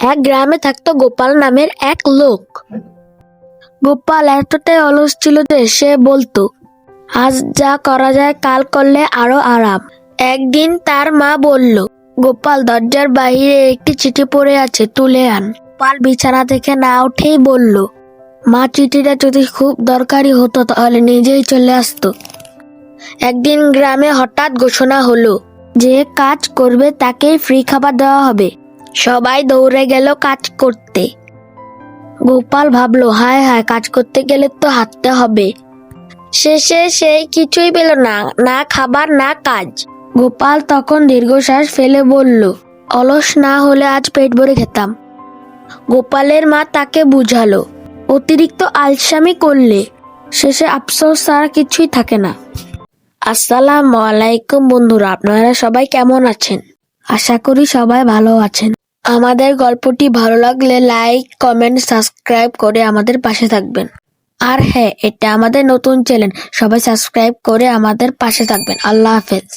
এক গ্রামে থাকতো গোপাল নামের এক লোক। গোপাল এতটাই অলস ছিল যে সে বলতো, আজ যা করা যায় কাল করলে আরো আরাম। একদিন তার মা বলল, গোপাল দরজার বাইরে একটি চিঠি পড়ে আছে, তুলে আন। গোপাল বিছানা থেকে না উঠেই বলল, মা চিঠিটা যদি খুব দরকারি হতো তাহলে নিজেই চলে আসতো। একদিন গ্রামে হঠাৎ ঘোষণা হলো, যে কাজ করবে তাকেই ফ্রি খাবার দেওয়া হবে। সবাই দৌড়ে গেল কাজ করতে। গোপাল ভাবলো, হায় হায়, কাজ করতে গেলে তো হাঁটতে হবে। শেষে সেই কিছুই পেল না, না খাবার না কাজ। গোপাল তখন দীর্ঘশ্বাস ফেলে বলল, অলস না হলে আজ পেট ভরে খেতাম। গোপালের মা তাকে বুঝালো, অতিরিক্ত আলসামি করলে শেষে আফসোস ছাড়া কিছুই থাকে না। আসসালামু আলাইকুম বন্ধুরা, আপনারা সবাই কেমন আছেন? আশা করি সবাই ভালো আছেন। আমাদের গল্পটি ভালো লাগলে লাইক, কমেন্ট, সাবস্ক্রাইব করে আমাদের পাশে থাকবেন। আর হ্যাঁ, এটা আমাদের নতুন চ্যানেল, সবাই সাবস্ক্রাইব করে আমাদের পাশে থাকবেন। আল্লাহ হাফেজ।